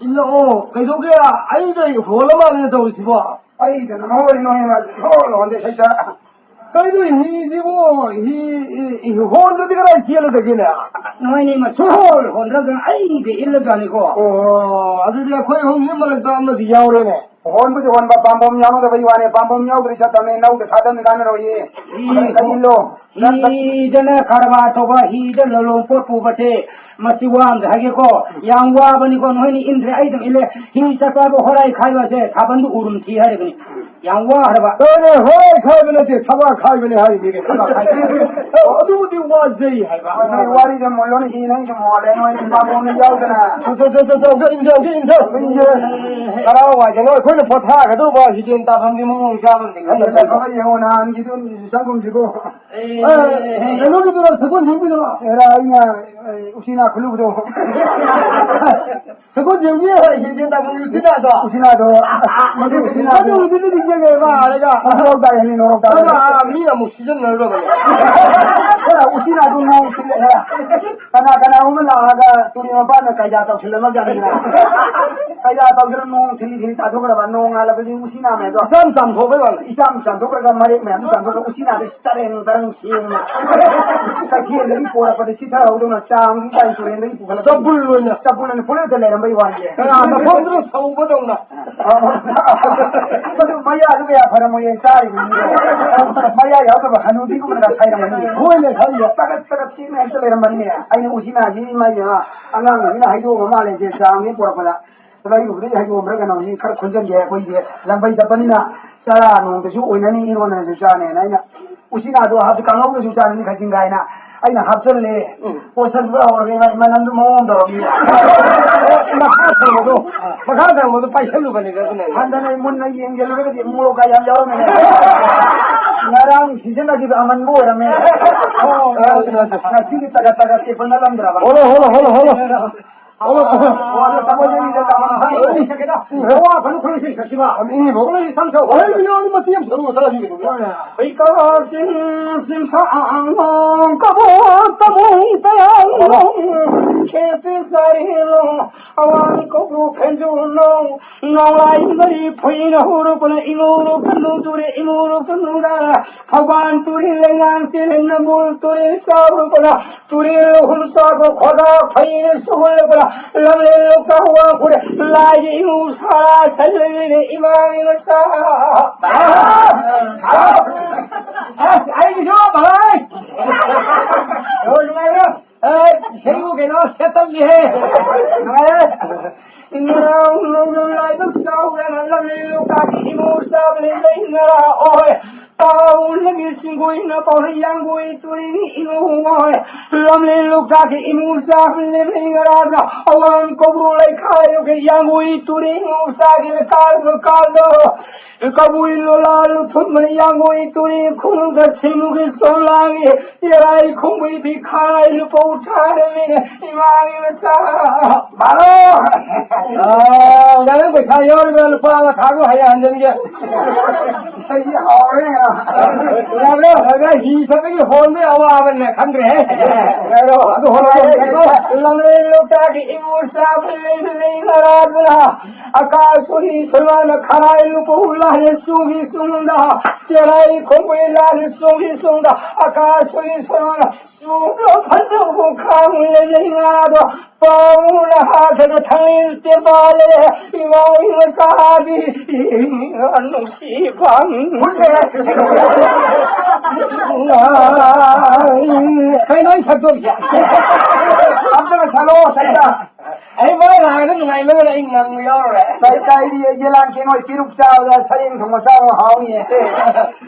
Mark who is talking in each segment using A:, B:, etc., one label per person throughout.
A: 일로 그쪽에야 아이들이 홀로만 해도 있어.
B: 아이들은 어린놈이만 홀로인데 진짜.
A: 그래도 이지고 이 혼자들이가 기회를 되기네.
B: 너희는 뭐 소홀 혼자들 아이들 일도 아니고.
A: 아들이가 거의 홍님을 또 한번 뒤져오려네.
B: 혼부지 혼바 밤범 야마도 이완에 밤범 야우들이 쳤다네 나우도 다던 가느로 일로 이전에 가르마토가 이전로 뽀뽀바체 마시와암 하게고 양와버니고 너희는 인드레 아이들 일레 힘사빠고 호라이 가이와세 사번도 우름티 하려니 양와 하라봐
A: 너네 호라이 가이버네 사바 가이버네 하이 미게 사바 가이버네 어두디 와제이 하이바
B: 와리 좀 몰로는 희는 좀 몰래 너희는 밤범 야우드나
A: 저 인정 가라와 저 너희 거기는 보타 가도 봐 이젠 다 방기 먹는 사람은
B: 내가 영원한 기준 상금 주고
A: 너희들은 서건 준비들아
B: 에라 이나 우시나 글루도
A: 서건 준비해 이젠 다 방기 지나서
B: 우시나도
A: 나도 우리들이 이제 봐 내가
B: 노력다 해니 노력다
A: 미나 뭐 시즌 ner로 그래
B: 우시나도 너 가나 오면 나가 둘이 만나 가자도 틀려만 자는구나 가자도 그런 농 들이 다 도그라 농 알아버지 우시나면도
A: 삼삼 소배만
B: 이삼삼 도그라 말이 면 삼도 우시나도 스타랭 다른 시행 kakiele ipora pada cita udah sang kita itu yang itu kalau
A: sabulnya
B: boleh dalam bayi wajib
A: karena pondro sau bodong na
B: kalau maya itu ya pada maya cari maya ya itu hanu di kumana cari mana
A: boleh kali ya
B: takat sih nih itu dalam mana ya ini usina jadi maya angang ini hidup mama lenje sang ini pura pada tapi itu dia hidup mereka namanya kerja kerja dia koi dia lambai siapa ni na cara nung tu uina ni ini mana tu cara ni na usina tu habis kangau tu cara ni kerja ngai na aina habselle posan bra orang mana tu mau dorong dia
A: makanya mau tu paisa lu kan itu kan
B: anda ni mun ni yang jalur ke mulu kaya jauh ni ngarang season lagi aman bo ramai nasi kita kata penalam berapa
A: Halo,
B: sama jadi dah taman.
A: ini kita. Wah, kalau kalau sih siapa? Ini boleh samsung. Oh, ini orang mati yang selalu salah juga.
B: Ika sing sang kabut tayang kete sarilo awan ko kenjuno nolai mari phoina huru pun inguru kanu ture inguru kanu da bhagwan ture lengan tilen namul ture sabu pun ture hulsa ko khoda phaine sugul pun lamle loka huwa pure lai usara salile imam sa ai jo bhai rồi ngay đó thấy cái nó sẽ tâm gì hết nó lại bước sau ra nó làm liều cả khi mua sao lên đây nó ôi tao lấy cái sinh quỷ nó bảo nó giang quỷ tôi nó ngồi làm liều cả khi mua sao lên đây nó ông có bù lại khai cái giang quỷ tôi mua sao cái cá đó kabui lola luthut mani yango ituri khung ga simu ge solangi yarai khumui bi khai lu po uthare me imani sa baro jalan ko sayor ga lu pa ga thago haya hanjan ge sai aure ya bro haga hi sa ge hol me awa avan ne khan re ero adu hol lamre lokta ki imu sa le ngara akasuni sulman kharai lu po Sungi sunda, cerai kumpulan sungi sunda, akasuni sunda, sunda pandu kang lelingado, paula hada thalil tebale, imai sahabi, anu sibang. Kaya na isagdog siya. Abda ka salo, sayda. Ay boy, nakita nung ngayon na ingang yor. Say di yelang kinoy piruk sao da saling thong sao hao ni.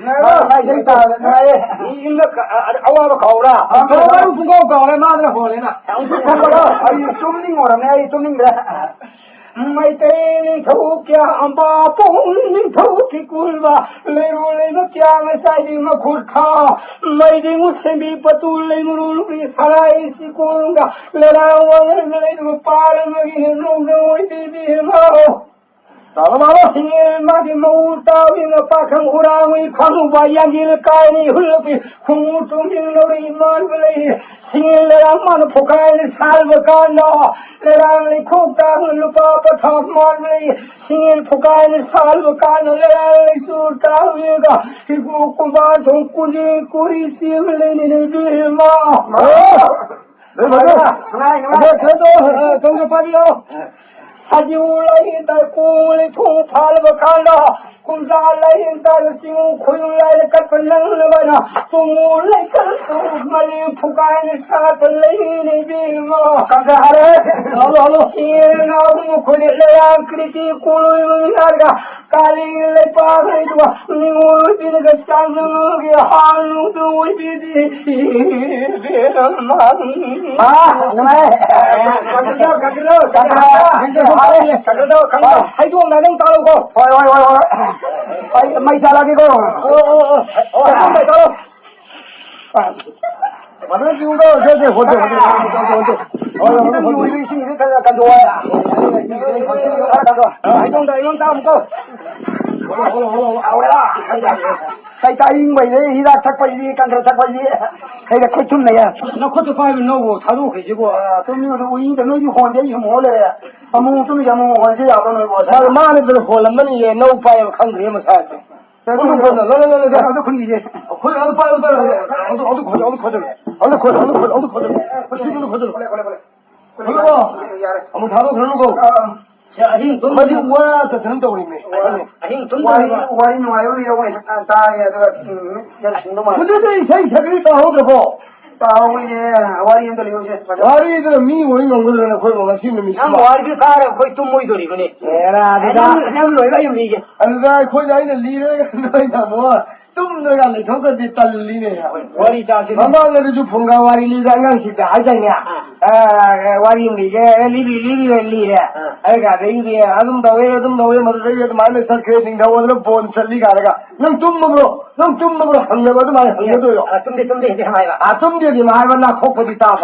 B: Nay say ta nay. Inga awa ba kaura. Kaura ru pungo kaura ma na hole na. Ay tumning ora nay tumning da. Mai tên thâu kia amba pong ning thâu ki kulwa le no kya ngai sai di ma khut kha mai di mu se bi patul le mu ri sarai si konga le ra wa le no par no gi no no di di ma Talamara singil madi mauta wina pakang urawi khanu bayangil kaini hulpi khumutum lori iman bele singil raman phukai salva kana lerang li khukta पथमाले सिंह फुकान साल कान ले सुरता हुएगा हिगो कुबा धोकुजे कोरी सिंह लेने बेमा कंगे पाबियो 사지울라이 달 꽁을 통팔 버칸다 군자라이 달 시우 고용라이 까끌랑르바나 똥울라이 까르 말리 푸가이 사들레이 비마 감사하래 알로 이나고 고릴라야 크리티 콜로이미나가 칼리레 파레주와 니올 비르가 상승게 하루도 비디 비르만 hay chuông này nâng tao đâu cô thôi mày sao lại cái cô mày tao đâu mà nó kêu đâu thế thì hỗ trợ nó vui đi xin cái cần đồ à hay chuông này nâng tao một câu cái mày đấy ra chắc phải đi cần chắc phải đi hay là khơi chung này à nó khơi cho phải nó vô tháo đủ cái gì cô tôi như tôi uống cái nó như hoàn全như mỏเลย아무 좀 야무 원시 야도는 뭐 살만이 들 홀라면 예 너우 파이 칸그리 뭐 사지 그래서 나도 그리지 거기 어디 파이 어디 커져 지금도 커져 그리고 아무 다도 그러는 거 아니 돈이 와 그런다 우리네 아니 돈 와리 와요 이러고 다야 내가 신도만 근데 이 사이 자기가 하고 와리들 미 원인 건들은 거의 뭔가 심는 미스. 난 와리들 가라 거의 좀 모이더리 그네. 에라 내가 그냥 너희가 좀 이게. 아니 거의 나이는 리를 너희가 뭐 좀 너희가 내 저거들 딸리네. 와리 자식. 엄마들 좀 본가 와리 리장강 시다 하잖냐. 와리 리게 리래. 아이가 리게 아dum다왜 뭐들 마음에 설크레딩 나오는 본 설리 가라가. 넌좀 먹으러 한여가도 많이 한여도요. 좀 돼 해봐요. 좀 되지 말고 나 코코디 따봐.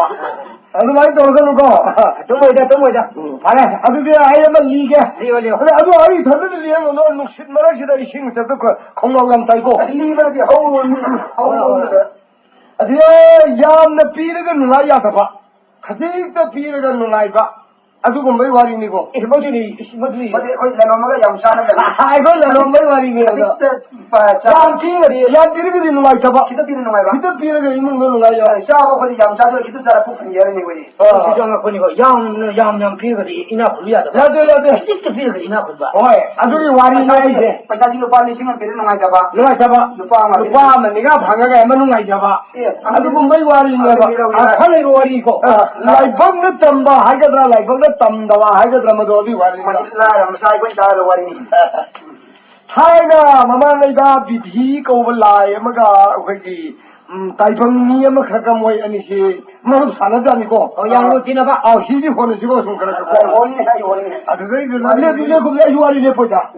B: 아주 많이 떨어져놓고. 좀 보이자. 그래, 아주 그래, 아이만 이게. 그래, 아주 아이 저들을 위해 너 신말하시다 이 신세도 공감감 따고. 리버디 하우. 아주 야나 피르가 누나야 봐. 가지가 피르가 누나이봐. 아주 그 뭐 와리니고. 뭐지? 거기 내놓으면 영상을 이거 내놓으면 와리니고. 야, 피르가 누나이 봐. 기도 피르가 있는 거 누나야. 샤워 거기 영상을 기도 사람 폭풍 열는 거지. 기존에 보니까 양 피르가 이나 불리하다. 야들. 식도 피르가 이나 불봐. 아주 와리니고. 파사지로 빨리 신경 피르 누나이 봐. 루파만 네가 방가가 에만 누나이 봐. 아주 그 뭐 와리니고. 칼레로 와리고. 라이방을 덤바 하게더라 라이방을 덤다와 하게더라 뭐 어디 와리니. 라람 사이고 따로 와리니. 타이가 마마네가 비디 거블라에 뭐가 거기 다이방니 뭐 가까 뭐 아니시 뭐 사나자니고 양로 지나봐 희지 보내시고 좀 그렇게 원이 아주 그 날래 그래 유아리네 보자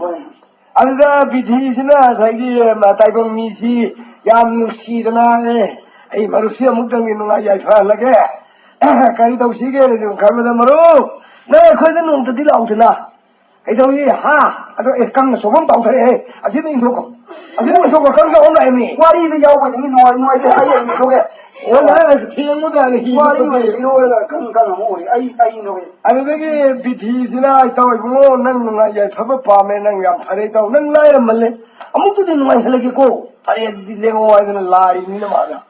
B: 안다 비디시나 자기 다이방니시 양시드나에 에이 마루시야 묵당이 누가 야이파라게 가리도 시계를 좀 가면은 뭐로 내가 거기는 놈들이 나오잖아 이동이 아주 강 소금 따오래 아시는 이소고 강가 온라인이 와리도 야고 이 노이 사이에 이소게 원래 티영무도 아니 와리 이거가 강가 뭐리 아이 노이 아니 되게 비디지나 있다고 난 야 잡아 밤에 난 파래도 난 라이를 말래 아무것도 누가 해라고 파래 내고 와이는 라이는 말이야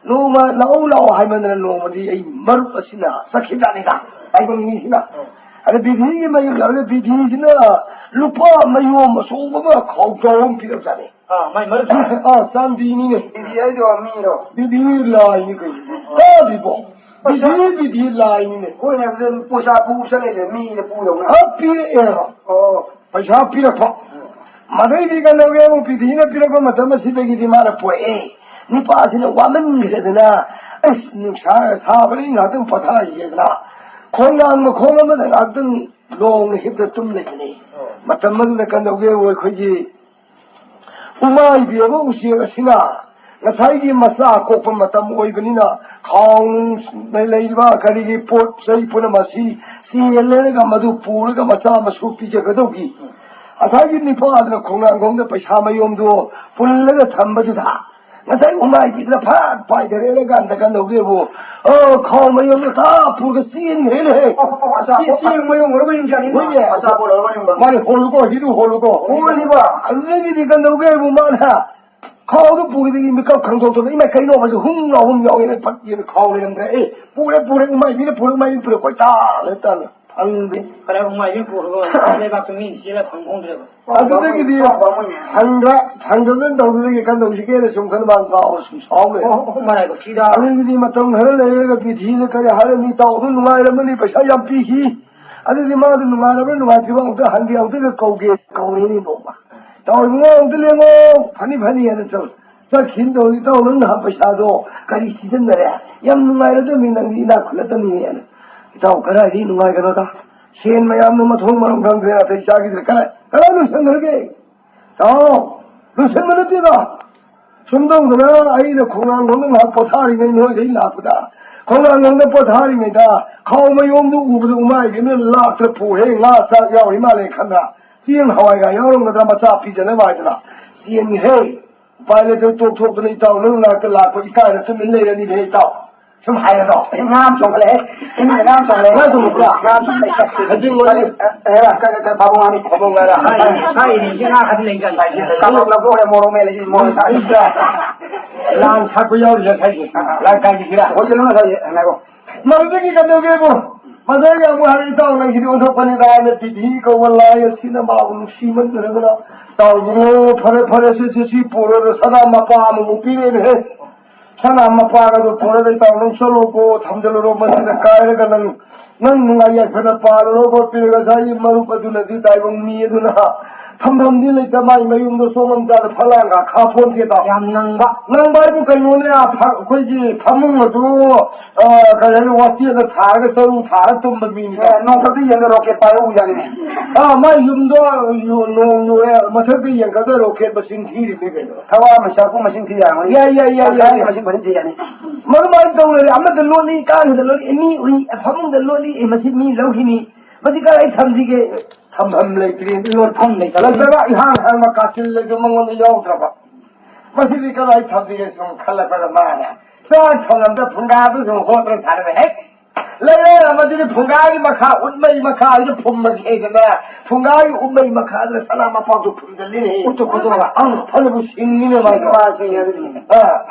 B: 노마 나오라고 하면은 노마디 이 머르시나 사키다니가 아이고 미시나 아니 비디기 뭐 여기 비디지나 루파 마요 소고가 거겨온 필요 없잖니 많이 머르 산디니네 비디아이도 미로 비디 라이니 그 어디고 비디 라이니네 거기는 무슨 포샤 부셔내는 미에 부동아 비에요 파샤 피라토 마데이가 너게 비디나 피라고 마다마 시베기디 말아 포에 니 빠지는 와면 그래드나 사버리 나든 버타 이게나 콩나면 나든 롱 힙도 좀 내니 맞다면 내가 너게 왜 거기 우마이 비어고 우시가 시나 나 사이기 마사 코프 맞다면 오이그니나 강 내리바 가리기 포 세이프나 마시 시엘레가 마두 부르가 마사 마수 피제 거도기 아사기 니 파드나 콩나공데 파샤마용도 불레가 담바주다
A: Masai umai di la phat pai de le gan da kan do ge bu khom ma yom ta pu ge sin he le
B: sin mo yung ro bin jani asa bo ro bin ba
A: ma ni holu ko hidu holu ko holi ba ani di kan do ge bu ma na khao do pu ge mi ka khang do ni mai kai no ma ju hum yo ne phat ye khao le ngre e pu le umai ni pu umai ni pu ko ta le ta le 안돼.
B: 그래 엄마이 보고 내가 좀 인식을 방공들어.
A: 아들에게 비어 방금은 너들에게 간 동시에는 좀 그런 많다. 엄마
B: 말하고 지다.
A: 아들이 맞던 하는 애가 비디는 그래 하는 이 떠오는 누가이라면 이 버셔야 비히. 아들이 마도 누가라면 누가 지방 또 한디 어떻게 거기 거리니 놓아. 떠오는 어들레고 파니 하는 저 긴도이 떠오는 한 버셔도 가리 시즌 날에 양 누가이라도 민당이 나 굴렀던 이에는 Tao cái này đi ngoài cái đó ta, xin mày ăn mà thong mà không cần thế là thấy sao cái này nó xem được cái, tao nó xem được cái đó, xuân đông rồi đó, ấy là không ăn không được bột thari này nói cái là bột ta, không ăn không được bột thari này ta, không mấy hôm đó uống được mai cái nó lát được phù hệ lát sao giàu đi mà lại khăn ta, xiên hỏi cái giàu luôn người ta mà sao phi chân nó vậy đó, xiên hệ, phải là cái thuốc cái này tao nó là cái lát của cái này mình lấy ra đi để tao. Some higher off. In arms on the leg, in the arms on the leg, arms on the leg. I think what Babani, I didn't have a come on, go and more melody, more time. Land Hakuyo, just like I did. What you know, Mother, can do give Mother, I'm worried down and he don't open it on the Pico, lie, cinema, Simon, Parasis, poor, Sadama Palm, Upin, Sana mapaga pore de taung solo ko thamjalo ro man de kaire ganan nan nungai ya phena paro ko pirga sai maru padu na di tai bang mi du na tham ni le ta mai mayum do somam da phala ga kha phon ke da yam nang ba bu kai no ne a khoi ji phamung do ka le wasi da thar ga saru thar tum mi ni no ka di yang ro ke pa u ya ni mai yum do yu no ma tha di yang ka da ro ke ba sin thi ri me ke thawa ma sha ko ma sin thi ya ma sin ba thi ya ni ma ma do le am da lo ni ka da lo ni ui phamung da lo ni ma sin mi lo hi ni ma si ka ai tham ji ke हम ले cream load हम नहीं चला जरा यहाँ हम कासिल ले जो मंगों ने जाओ तरफ बस इसी का लाइट हम दिए सुन खल्ला पर मारा साथ हम तो फुंगा तो जो हो तो थारे में है ले हम जो फुंगा की मखा उनमें मखा जो फुम में है ना फुंगा की उनमें मखा जो सलाम पाँच जो फुम जल्दी नहीं उस तो खुद वाला फल वो सिंगी ने मार पास में यार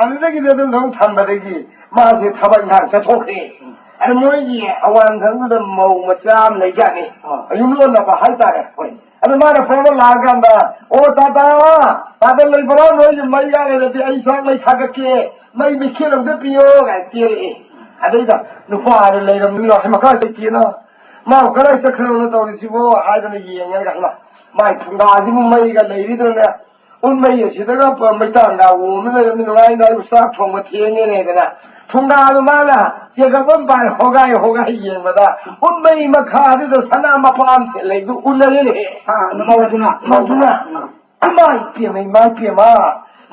A: अंदर की जब हम थम बदेगी माँ से थबक ना चटोके anh nói gì anh thằng nó màu mà xám này vậy này anh luôn là phải ta đấy anh mà nó phải là cái đó ô ta lấy vào nói gì mấy cái này thì anh sang lấy thằng kia mấy bị kia làm cái piao cái kia anh đấy đó nó qua rồi lấy làm nó mà cái kia nó mà cái này sẽ không nó tao đi vô ai đó gì vậy cái mà mai thằng đó thì mấy cái lấy đi rồi nè ông mấy cái gì đó có mấy thằng nào mình nói nói sáng phòng mà thiên như này nè 풍가도 많아. 제가 본반 호가이 얘마다 운명이 막 가지도 사나 막 밤새래도 운명이네. 마우주나. 마이 피마.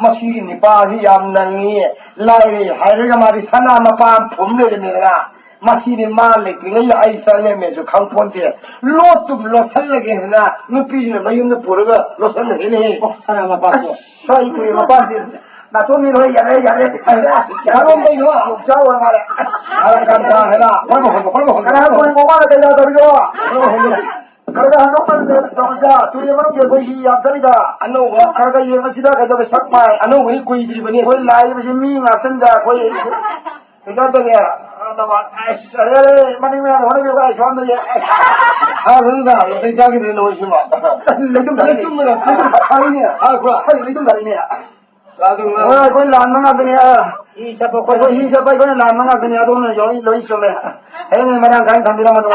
A: 마시니 바지 얌낭이 라이 하이가 말이 사나 막 밤 봄내리면라. 마시니 말레 그냥 아이살레면서 강폰제 로또 살려게 해나 눈빛을 마이는 보르가 로살려게 사나 막 밤. 사이 그막 밤새 na to mi roi ya le ka ro mai no a ja wa ma le ala kan ta he la ko mo kana ko ma le da do yo ka ga no pa de to ja tu ye ma ye ko hi ya da da anu wa ka ga ye ma sida ka da sak pai anu wi ko yi bani ko la ye ma mi nga tan da ko ye ka da ya da ba ai ma ni me ho ne ba shon da ye ha ru da le ja ki de no shi ma le tum da ai ni ha ko ha le tum da ni Wah, kau lan mana bini Siapa kau lan mana bini Aduh, jauh lagi coba. Ini mana kan kambing mana tuh?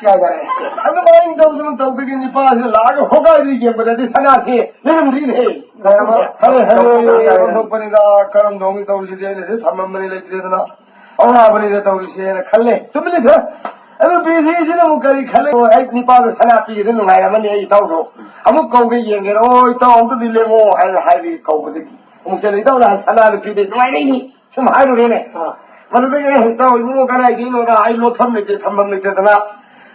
A: Siapa ni? Aku main tahu begini pas lagu hoga ini yang berada di sana sih. Belum sih ni. Hei, untuk penida karam dongi tahu sih dia ni. Sama mana lagi dia tu na. Orang penida tahu sih ni. Khalle, tu beli tu. Aduh, beli sih ni mukari khalle. Ek ni pas sana pergi tu nungai mana ni tahu tu. Amuk kau pergi yang ni. Oh, itu orang tu dile mo. Hai kau pergi. Mungkin itu lah sana pergi tu. Nungai ni. Semua hari ni. Mana tu yang tahu mu kan ai ni orang ai lo tham ni je tham ni je tu na.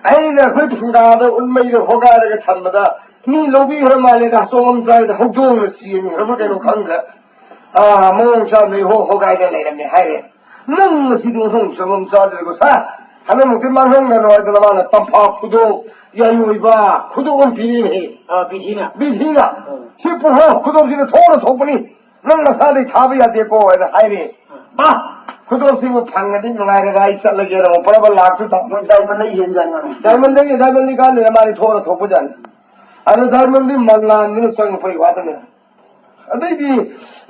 A: Ai ni kau tu dah tu unmai tu hoga ada tham dah. Ni lobby orang mana dah somam saya dah hujung sih ni. Apa kau kan dah. 몽샤미 호호가이데 레레미 하이레 능 시둥송 정음 싸들고 사 하는 그 만성가 놓아들어만 땀파 구도 야유이바 구도는 비리니
B: 비시나
A: 비리나 시부호 구도지는 통으로 통보니 능나 사리 타비야 되고 하이레 구도시고 방가디 누가이가 있을래게로 버버 락주다
B: 다이먼의 현장은
A: 다이먼디가 내 말이 통으로 통보잖아 아니 다이먼디 만나는 성 보이 와더네 अदगी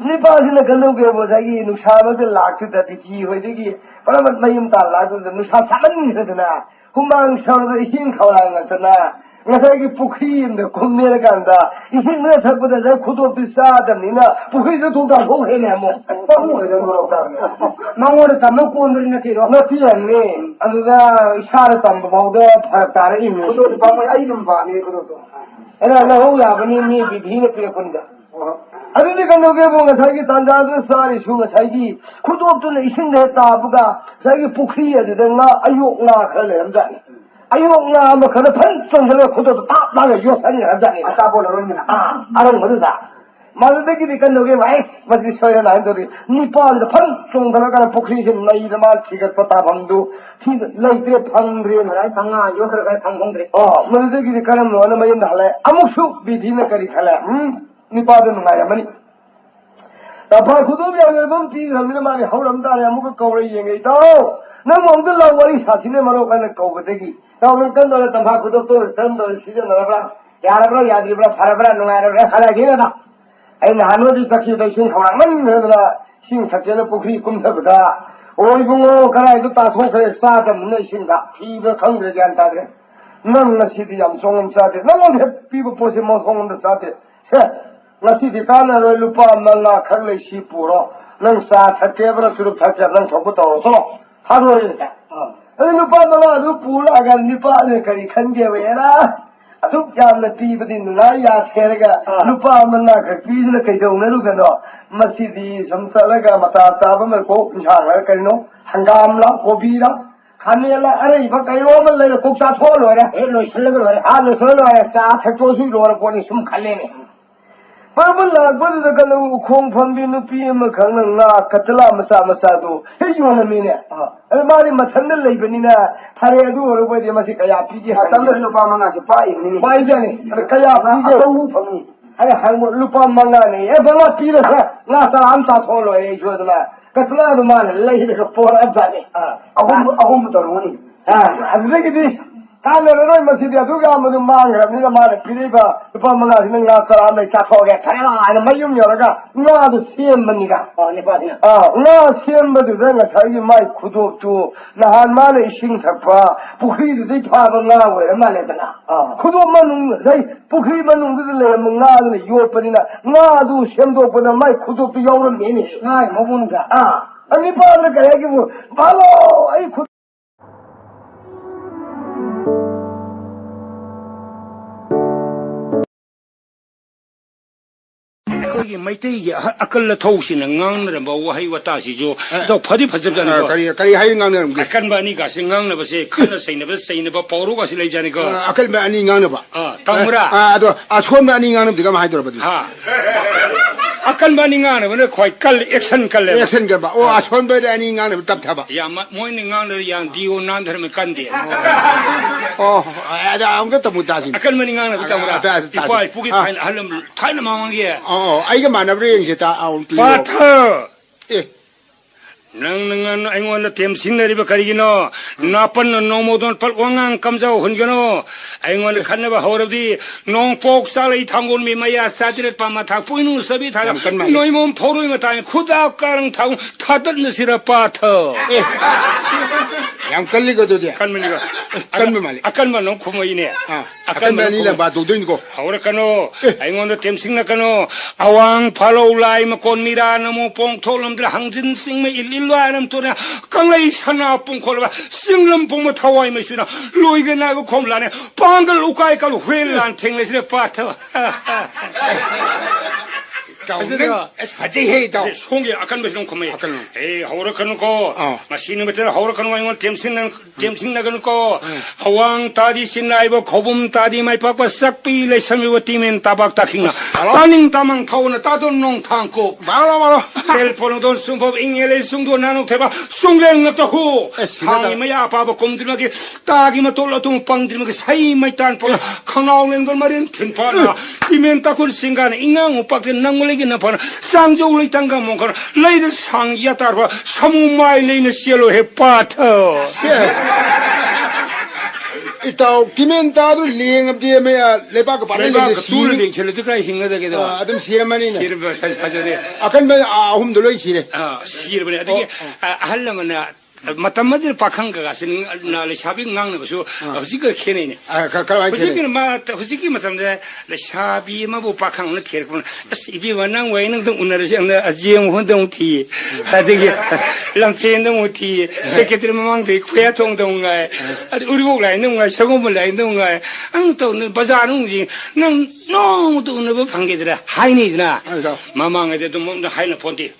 A: निपासिन गंदो के बोसागी नुसाबा के लाख त तिथि होइदिगी परम मयम ता लाख नुसा सामन छदना हुमांग सौर इसिन खौरांग छना ngसागी पुखरी इंद कुमेर गांदा इसिन न थपदा ज खुदो पिसा दनिना पुखरी ज तुका हो हेने मो पमु ज नरो का नंगोर तम कोंदरी न थिरो न थियने अनुगा इशार तम बौद फरक तारे इमे खुदो पमु आई नम बाने खुदो तो एना न हो या बनी नि विधि ने पिर कुंदा अभी कनोगे वो ngसागी तांजाद सारी सु ngसागी खुदोपतुन इसिंदे ताबगा ngसागी पुखरी अदंगा अयोक ना खले हमजानी अयोक ना मखन फन चोंजले खुदोप ताप नागे योसनी हमजानी असाबो लरोनिना आरंग मदुदा मदुदगी कनोगे भाई मजि सोय ना दोरी निपाल फन चोंगदला का पुखरी से नई रमा छिगत पता भंदु थी लइते फंद्रे नराय फंगा योखर गय फंगोंद्रे मदुदगी करम नो न मयन हले अमुसु विधि न करी खले निपादन नुगायमनी तफा खुदोबी अगरबम पी रमिन माने हौरमदारे अमुक कौरे येंगे ताओ नम अंदर ला वरी साथिने मरो कने कौबदेगी ताओ न कंदले तफा खुदो तो तंदो सीजन नरबा यारबरा यादिबरा फरबरा नुगायरबरा खला गेना ai nano di sakhi dai sin khawang man ne sin sakhe pukri kum thakda oi bungo karai du ta thong khe sa dam ne sin ga thi ba khang de jan ta de nan na si di yam song sa de nan mo pi bo po se mo song de sa de se ngasi di kana ro lupa manga khang le si puro nang sa thake bra suru thak nang thobu to so ha ro ye ta ai lupa manga du pura ga nipa ne kari khan ge we ra aduk jam na pi badi na ya therega lupa manga ka pi ne kai do ne lu ga no masi di samsala ga mata ta ba me ko chang la kai no hangam la kobi la khane la are ba kai ro ma le ko ta tho lo ra e lo sil lo ra a lo so lo ra ta thak to su lo ra ko ni sum khale ne Purple Bud the Galo Kong from the PM Kananga, Catala Masa Masado, hey, you want a minute. Everybody Matanda Labanina, Taradu or over the Masicaya, PG, Hatanda Lupamana, why Jenny, the Kaya for me. I have Lupam Mangani, Ebala Peter, Nasa Anta Tolo, age was the Catala man, lady for Abzani. A home to money. I'm ready. Kanero masidi aduga amadu manga mina mara piriba pamanga ninga sara me chafoge kana ana mayum yoraga na du siem maniga ne padi na siem badu danga sagi mai khudo tu na han mane ising thakpa pukhri de pha ba nga we amale dana khudo manung dai pukhri manung de le nga ne yo panina nga du siem do pana mai khudo tu yaw ne ni ngai mobun ga ani pa ne kaya ki wo balo ai
C: 거기 마이테이 아클라 토우시는 강나라 뭐 와이 와타시죠 또 퍼디 퍼접잖아
D: 그리 하이 강나라 게
C: 아칸바니 가시 강나 버세 큰나 세이나 버 보로 가시 레이자니 거
D: 아클바 아니 강나 봐
C: 당무라
D: 아도 처음에 아니 강나 네가 많이 들어봤지
C: 아칸바니 강나 뭐 거의 칼 액션 칼레
D: 액션 게 봐. 처음에 아니 강나 답답 봐.
C: 야 모이는 강나 양 디오 난더면 간데
D: 아무것도 못 하지.
C: 아칸바니 강나 그자무라 이빨 부기 할름 타는 망한게
D: 아이가 많아버려 이제 다 아운티.
C: 바터. nang aingon na tem sinari ba karigino napan no modon pal wangang kamjao hungeno aingon khanna ba horabdi nong pok salai thangon me maya sadire pa ma thak puinu sabi tha noimom phoroi ma ta khuda karang thang thadar na sira pa tho
D: yang kalli go do dia
C: kanmani ga
D: kanme mali
C: akanma no khumoine
D: akanma ni la ba do din ko
C: hora kano aingon na tem singna kano awang phalo lai ma kon mira namo pong tholom dra hangjin sing me il Luaram to na kanglai sana pung kolba singlam pung ma thawai ma sina loiga na go khomlane pangal ukai kal hwelan thengle sire patha 그래서
D: 사제해 또.
C: 송이 아깐 것이 좀
D: 아깐.
C: 에이 하오락하는 거 마시는 것들 하오락하는 거 이건 댐신나가는 거 왕 따디 신나이버 거범 따디 마이 빡과 싹비레 삼이고 뛰면 따박 따킹나 따닝 따망 타오나 따돈 농 탕고
D: 말아.
C: 텔포는 돈 숨법 잉엘의 숭도 나누 대박 숭랭 납다 후 항이마 야바바 곰들마게 따기마 돌라동 빵들마게 사이마 딴 뻔 카나오는 걸 말인 텐파나 이면 따고 생각하는 잉앙 오빠게 낭물레기 나파나 쌍조울이 땅가 뭔가 레이드 상이야 따라 사무마이 레이는 시엘로 해빠터
D: Ito, kimentado liang abdi maya lepa ka para
C: 내가
D: le
C: 그 둘을 뱅칠로 듣고 hin가되게 돼
D: adum siamani na.
C: 시를 사전에
D: Akan ba ahum duloy sire.
C: 시를 보내 어떻게 하려면 맞단 맞을 박한 거 가시는 나 샤비 낭는 것이 어디가 캐네네
D: Kalawai kene.
C: 허지기는 막 허지기 맞는데 샤비 마부 박한은 캐르군 이비 원랑 왜는 동 오늘은 아지엠 혼동티 하되게 람페는 세계들 망도 쿠야 동동가 우리 보라 있는 거 저거물 라 있는 거 안또 바자는 난 너무 또 오늘 방게들아 하이니나 마망에도 뭐 하이나 본디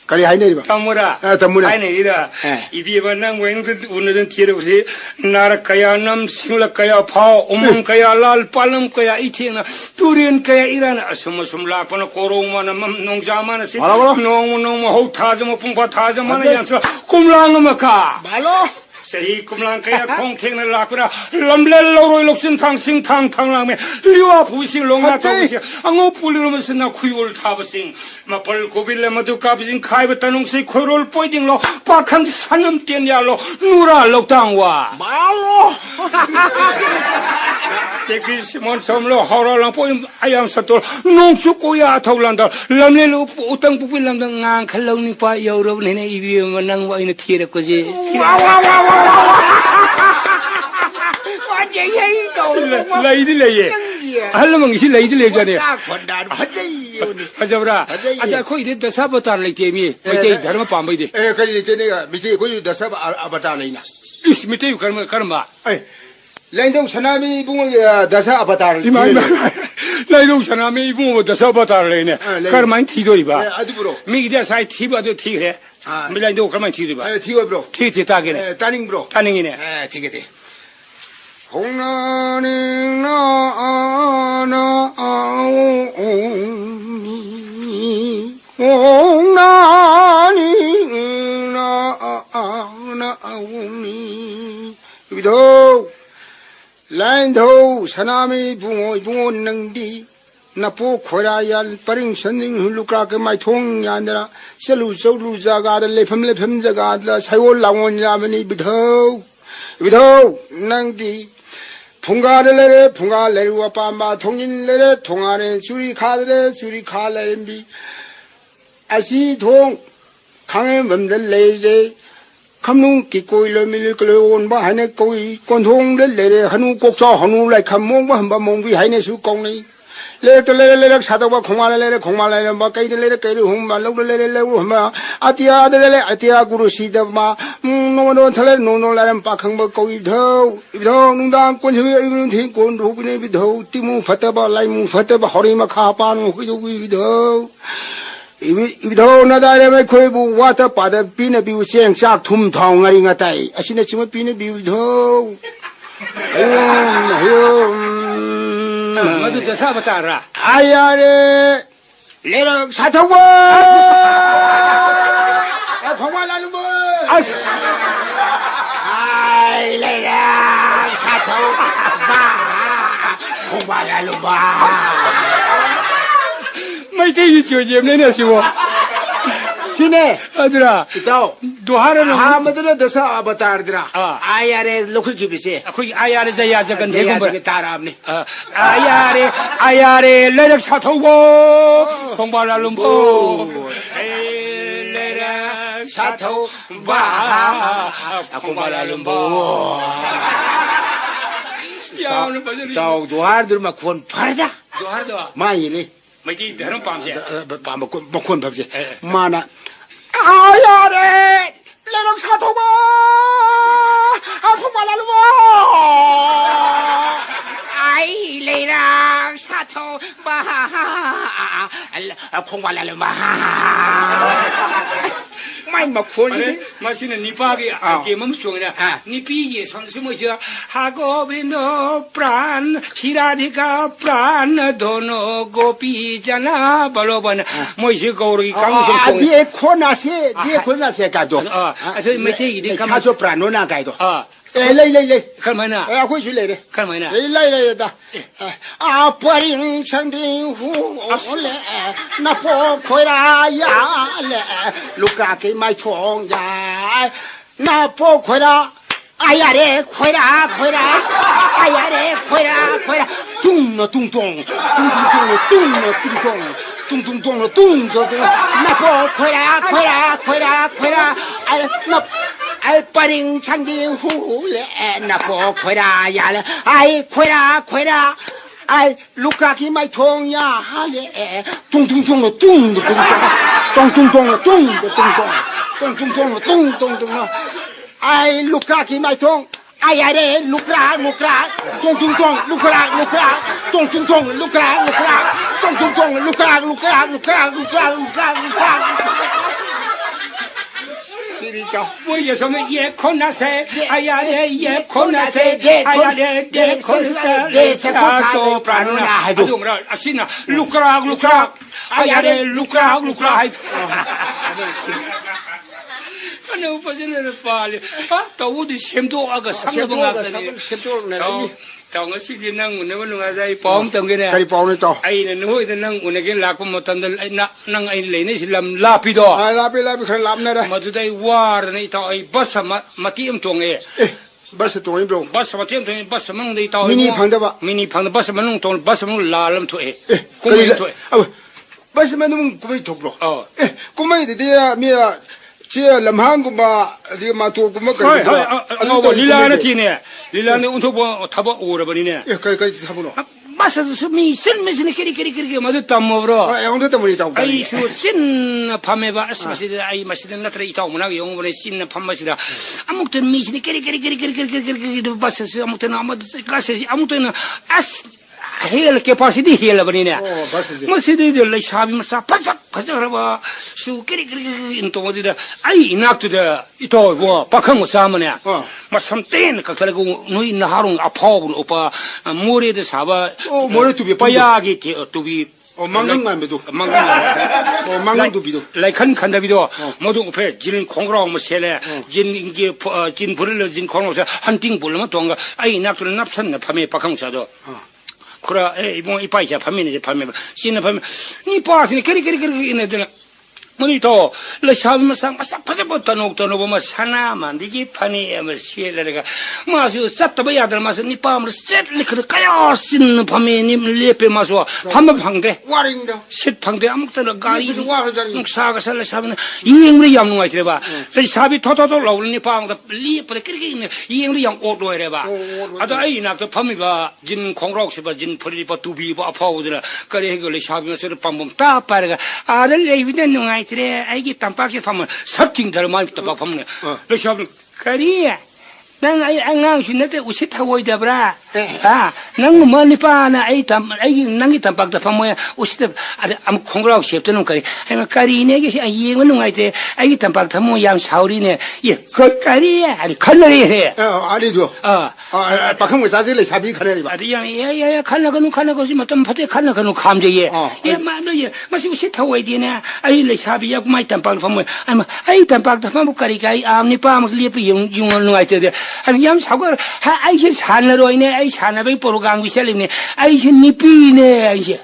D: Kali hai ne ba.
C: Tamura.
D: Tamura.
C: Hai ne ira. Ibi banang weng tu unadan tiada usi nar kaya nam singla kaya pau umang kaya lal palam kaya itina turian kaya irana asum la pana korong mana nong jamana si nong hau taja mo pungpa taja mana yang sa kumlang maka.
D: Balo.
C: Seri kumlang kaya kong tingna lakura lamle loroi loksin tang sing tang langme liwa puising longna tawisi ango puliro sina kuyul tabasing mapal kobile madu kabising kai batanong si koirol poiding lo pakang sanam tianya lo nura loktangwa
D: Balo.
C: Cekri simon somlo horolang poim ayam satol nongsu koya atawlanda lamle lo utang pupil lamdang ngang khalau ni pa yoro nene ibi manang wa ina thira ko je 라이들레예. 할로망 시 라이들레잖아요. 하자브라. 아자 거기 됐다 사바타를 게임이 어제 다른 밤바이데.
D: Kali tene misi ko yu dasab abata leina.
C: 이스 밑에 가르마.
D: Laindong sanami bungo dasa abata.
C: 이만 라이동 사람이 이부 사바타를 내네. 가르마 티도리 봐.
D: Adi bro.
C: 미기자 사이 티바도 티해. 밀라이도 가르마 티도 봐.
D: Tiwa bro.
C: 티 따게네.
D: Taning bro.
C: 타닝이네.
D: Tigete. 홍나닝 나나 아오미 홍나닝 나나 아오미 위도 라인도 사나미 붕어 능디 나포 코라얄 빠링 선생 흘루까게 마이 통야느라 셀루 소루자가 레펌 자가 사월 나원야머니 위도 능디 풍가를 풍가레루와 빠마 통인레레 통아레 수리카레 수리카레미 아시통 강에 멈들 레이제 감농 기꼬일로 밀끌어온 바 하네 꼬이 권통들 레레 한우 꼭저 한우 라이 감몽바 한바 몽비 하네 수공네 레레레레 사도바 공말레레 바 까이레레 까이르 홍마 로레레레 홍마 아티아들레 아티아 구루시다마 노노 털레 노노라람 빠캉바 꼬이더 이더 농당 권심이 이거는 대권 호빈의 비더 띠무 파타바 라이무 파타바 허리마 카파노 그요기더 이비더 나다레메 코이부 와타 빠다 비네 비우 생싹 툼통 아링아 따이 아시네 치모 비네 비우더
C: 맞아 사바타라.
D: 아야레 레럭 사토고 정말하는 분 아이 레럭 사토고 정말하는 분
C: 마이테이 조지엠네네 시고.
D: 시네
C: 아들아.
D: 이따오
C: 도하라는
D: 아무들은 더사 아바타르드라 아야레 로컬 기비세
C: 거기 아야레 자야자간 대군벌.
D: 따라합니
C: 아야레 레렉 사토고 공발알lum보 레렉 사토고 공발알lum보
D: ताऊ दोहार दुर में कौन फरदा
C: दोहार दो
D: माई ले
C: मैं जी धर्म पाम से
D: पाम कौन भव से माना आया रे लेनो साथो बा आपको माला लो आई लेना 마토 마 콩발랄 마ไม่มาควร
C: มาสินี่ป้าก็เกมมันช่วงนี้นี่พี่ยี่สอนสมุทรฮาโกบิโนปราณชิราธิกาปราณโดโนโกปีจนาบาลบันมวยชื่อกอริกังสมพงษ์
D: ဒီခွနာစေဒီခွနာစေကတော့
C: အဲ့ဒါไม่ใช่อีဒီคำ
D: ခါဆိုပရနိုနာကြိုက်တော့
C: လေး
D: လေး
C: 看没呢
D: အခုရှိလေတယ်
C: 看没呢
D: လိုက်တာအာပရင်ချန်တင်ဟူလေနဖို့ခွေရာယာလေလူကကိမိုက်ချုံယာနဖို့ခွေရာ哎呀嘞，快啦，快啦！哎呀嘞，快啦，快啦！咚了咚咚，咚咚咚了咚了咚咚，咚咚咚了咚咚咚。那不快啦，快啦，快啦，快啦！哎，那哎，把人唱的呼嘞，那不快啦呀嘞，哎，快啦，快啦！哎，ลูกกาที่ไม่ทงยาฮะเลยตุ้งตุ้งตุ้ง了ตุ้ง的ตุ้งตุ้งตุ้ง了ตุ้ง的ตุ้งตุ้งตุ้งตุ้งตุ้ง了ตุ้งตุ้งตุ้ง了。ไอ้ลูกกาที่ไม่ทงไอ้อะไรลูกกาตงตงตงลูกกาตงตงตงลูกกาตงตงตงลูกกาสิริจ้า
C: 我有什么也困难噻，哎呀嘞也困难噻，哎呀嘞也困难嘞，他说不然呢，还是我们啊，是呢，ลูกกา，哎呀嘞ลูกกา还。那我不是那个法律啊，到我的前头那个上了不啊？到我心里那我那个弄个在帮等个呢，
D: 可以帮你找。
C: 哎，那我那我那个拉过么？等的哎那哎来那是拉皮多。
D: 哎，拉皮可以拉那的。
C: 嘛就在挖的那一套哎，不什么点中哎。
D: 不是中一中。
C: 不什么点中，不什么那一套。
D: 迷你旁的吧？
C: 迷你旁的不什么弄中，不什么拉那么推。
D: 公民推。哦，不什么弄公民推不？哦。公民的这面。这南韩国嘛，这嘛做过嘛？
C: 我你拉那天呢？你拉那我头不他不饿了不你呢？
D: 可以差不多。
C: 马上是没事，嘛就当么不？
D: 哎，我这怎么一道？
C: 哎，说新旁边吧，是不是？哎，嘛是那这一道我们那个用我们新旁边是的，阿木头没事，都把是阿木头那么干些，阿木头那啊。هي الكباسيتي هي اللي بنينا ما سيدي اللي شابي مسا بس ربا شو كري انتو ما ده اي ناكت ده يتو هو بكم سامنا ما سمتين كتلقوا نوي نهارون اباو اوبا موري ده سابا
D: موري تو بي
C: باياغي تو بي
D: 망강만 비도 망강 도 비도
C: 라이칸 칸다 비도 모두 앞에 진 공그라고 뭐 셀에 진 인게 진 불을 진 공로서 한팅 불면 동가 아이 낙도는 납선네 밤에 박항사도 그래, 이번 이빠이자 밤에는 이제 밤에 씨는 밤에 이 빠스니 그리 이네들 뭐니도 러시아면 상마싹 파져버터 녹도 보면 사나만 이게 판이 뭐 시엘레가 마수 쌉다 봐야들 마수 니 밤을 셋리 그래 까요 씻는 밤에 님 레페 마수 밤에 방대
D: 와링다
C: 셋 방대 아무것도 가리 사가 살라 사면 이행으로 양농아 이래 봐 사비 토토토 나오니 밤도 리프데 그렇게 있네 이행으로 양 오도 이래 봐 아도 아이 나도 밤에 봐진 공로옥 씹어 진 버리 봐 두비 봐 아파오더라 그래 그 샤비면서 밤봄 딱 빠르가 아들 레비는 농아 그래, 아기 땀박이 파면 섭징들 많이 땀박 파면 러시아는 그래. 난 안강 신는데 우시 타고 있다브라. 아, 난 뭐니 빠나 아이 난기 땀박다 파면 우시다 아무 공부하고 싶다는 거리. 아니 까리네게 이행은 농아이데 아이 땀박 타면 양 사우리네. 예, 그 까리야. 아니 칼날이 해.
D: 아니죠. 박항모 사실에 샤비 칼날이 봐.
C: 아니 야야야 칼나고 좀 어떤 파대 칼나고 감제예. 예, 맞아. 예. 마시 우시 타고 있디네. 아이 래 샤비야 마이 땀박 파면 아이 땀박 타면 까리가 암니 빠면 리피 용은 농아이데 아니 양 사고 아이시 산으로 이네 아이 산업에 보러 간 것이네 아이시 니피네 아이시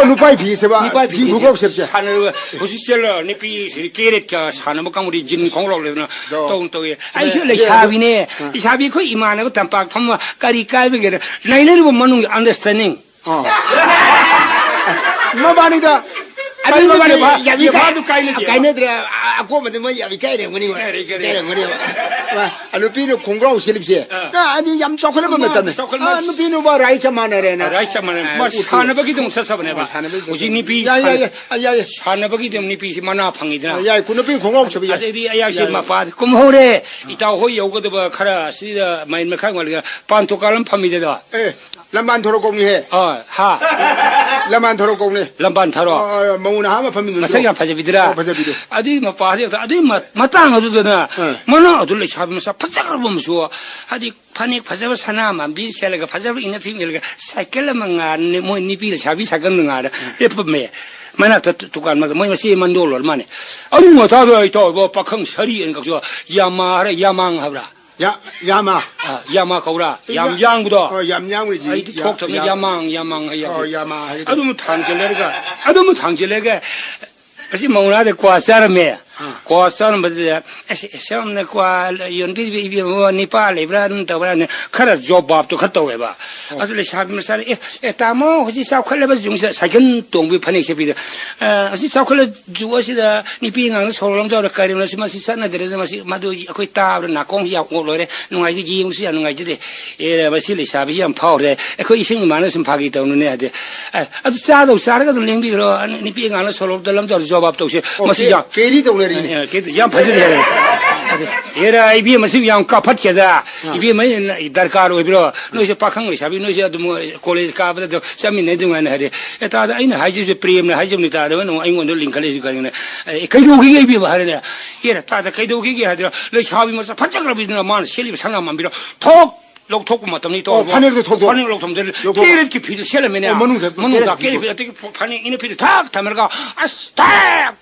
D: 누파이 비세바 비 무겁 셉세
C: 산으로 부시셀러 니피 깨랬까 산업 강 우리 진 공로를 똥똥에 아이시 레 샤비네 이 샤비 그 이만하고 담박 파면 까리까이게 나이를 보면 understanding
D: 뭐 말이다 가이네들아 아고만데 뭐 야비 가이랭거니 누피는 공그라우 실립시 아니 얌 초콜릿만 먹다네 누피는 뭐 라이차 마네레나
C: 라이차 마네 뭐 사나버기 좀 썼어보네 봐 우지 니피 사나버기 좀 니피 만나 방이잖아
D: 야 군누피 공그라우 셔비
C: 아들이 아야시 마파 꿈호래 이따 호이 오거도 봐 카라 시다 마인 메카이 말이야 반토칼은 파미데다
D: 에 람반 토로 공리해
C: 하
D: 람반 토로 공리
C: 람반 타로
D: 멍우나 하마 파미는
C: 마사야 파제비드라
D: 파제비드
C: 아디 뭐 파리다 아디 마땅하도나 뭐나 어둘레 샤비면서 파짝을 보면서 아디 파닉 파자버 사나만 비셀가 파자버 이나 피밀가 사이클만 안니 뭐 니비를 샤비 사건는 알아 예쁘메 mana tukar mak mo si mandol mane aru mo ta ba to bo pakhang sari en ka so yama ra yamang habra
D: 야마
C: yama kaura yamjang budo
D: 얌양우지
C: ai thok thok yamang ya
D: 야마
C: adu mo thangjelega asi mongla de kwa sar me kwa sar me de sham ne kwa yon bi mo ni pa le bran to bran khara job bab to khato we ba asle shab me sar ta mo hoji sa khale ba jung sa sagen tong bi phane se bi asi sa khale ju asi da ni pi ngang so long jaw ka ri ma si ma si sa na de ma si ma do khoi ta na kong ya ko lo re nu ngai ji yung si ya nu ngai ji de e ba si le sha bi yam phao de khoi sing ma na sim pha gi to nu ne de adu sa ga do ling bi ro ni pi ngang so lo de lam jaw job bab to se ma si ya
D: 게리 동네리
C: ke yam phase de era ai bi ma si yam ka phat ke da i bi ma darkar ho bi ro no se pakhang le sha bi no se du college ka ba de sa mi ne du ngan ha de ta da ai na hai ji prem na hai ji ni ta de no ai ngon do ling khale ka ne kai do gi bi ba ha ne era ta da kai do gi ha de le sha bi ma sa phat chak la bi na ma sheli bi sang na ma bi ro thok lok thok ma tam ni to
D: 파네도 톡톡
C: 파네 lok tham de ke ki phi se le me ne manu da ke phi te 파네 ine phi thak thamel ka as tak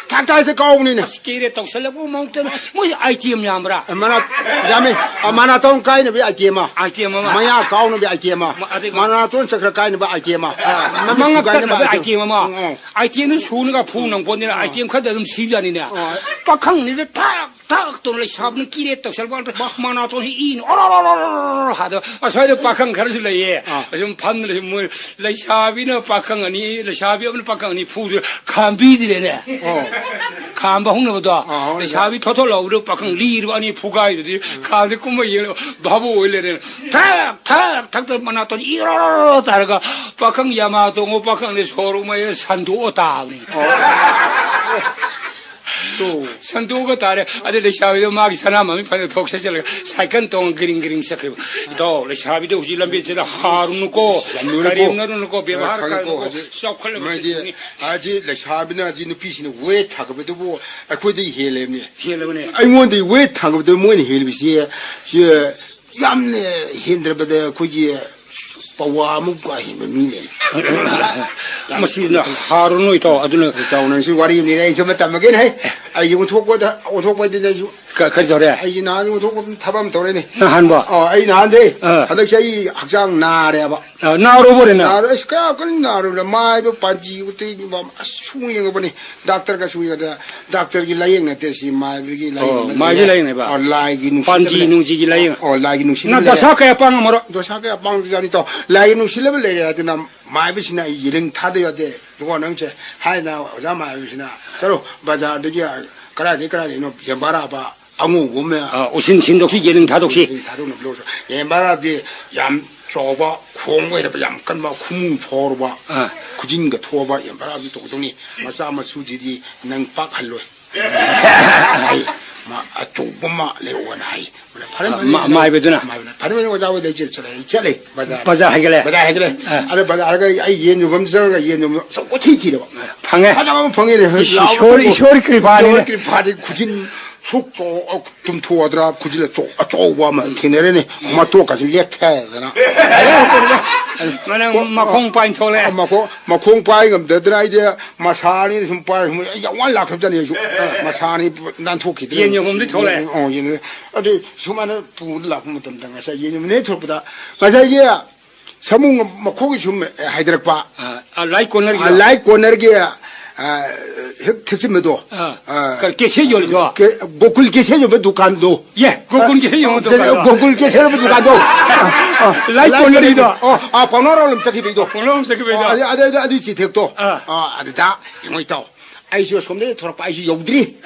D: 탁탁해서 까오니네
C: Kire tau sala bu mountain mo ITM nyamra
D: mana jame mana ton kaine bi akema
C: ITM ma
D: maya kauna bi akema mana ton sakra kaine bi akema
C: manga ka na ITM ma ITM su nga phu nang bon ni ITM kha da dum si ja ni ne pakhang ni tak ton le sab ni kire tau sal ba mana ton hi in ha da asai pakhang khar su le ye jum phan le mo le sabi na pakhang ani le sabi am pakhang ni phu kham bi di le ne 칸바 홍로도 샤비 토토로 우리 박항 리르 아니 부가이디 카데 꿈어 예 바보 올레레 탁탁 탁도 만나더니 이러러 다르가 박항 야마도 오 박항네 소로마에 산도 오다니 또 산도가 다래 아들 샤비도 막 사나마미 판에 독세절 사이칸 동 그린 삭리 또 샤비도 우질람비 지라 하루누고 가림나루누고 베바하고 샤콜레
D: 마디 아지 샤비나 아지 누피시는 왜 타거도 뭐 아코디 헬레미 아이몬데 왜 타거도 뭐니 헬비시 예 얌네 힌드르베데 코지 바와무과 힘미네
C: 마시나 하루노 이토 아두는
D: 다우는 시 와리 니네 좀 담게 해 아이고 톡고다 오톡고데
C: 그저래
D: 아이 나는 톡고 타밤 도래네
C: 한바
D: 아이 나한테 하덕샤이 학장 나래 봐
C: 나로 버리나
D: 나를 시까 건 나를 마이도 반지 우때 뭐 숭이가 보니 닥터가 숭이가 닥터기 라이앵 때시 마이기 라이앵
C: 마이기 라이앵 봐
D: 라이기 누시
C: 반지 누지기 라이앵
D: 라이기 누시
C: 나 다사카야 빵 뭐라
D: 도사카야 빵 자니 또 라이기 누시를 내려야 되나 마이비시나 이런 타도야 돼 누가 능체 하이나 오자 마이비시나 저로 바자르기 그라디 너 예바라 봐 아무 보면
C: 오신 신독시 예능 다독시
D: 다독는 불러서 예바라디 얌 저봐 공부해라 얌간 막 쿵 토르바 구진가 토바 예바라디 도동이 마사마 수디디 능박 할로 마 아쪽보마 레오원 하이
C: 마이베드나
D: 바르면 오자고 되지 저래
C: 바자 해결해
D: 아래 바자 아가 이 예뉴 검사가 예뉴 꼬티티려
C: 방에
D: 하자면 방에래
C: 쇼리크리
D: 바리 구진 속조 좀 도와더라 구질에 쪼와만 걔네네 엄마 또 가지 렉태잖아
C: 나는 마콩 파인 톨래
D: 마콩 파인 금 되더라 이제 마사니 좀 파이 야완 락hab잖아요 마사니 난 토끼들
C: 예녀범도 톨래
D: 얘네 어디 수많은 부르락 못던 당에서 예녀네 톨보다 맞아 이게 사문 뭐 고기 좀 하이드락 봐
C: 라이 코너기
D: 특집에도
C: 그렇게 세yor죠.
D: 고글 계세요 두칸도
C: 예, 고군 게 영어도
D: 고글 계세요 두칸도
C: 라이프 놀이도
D: 번호를 저기비도
C: 그럼 세계죠.
D: 아주 지택도 아다 이거 있다 아이시 som데 돌아봐 아이시 여우들이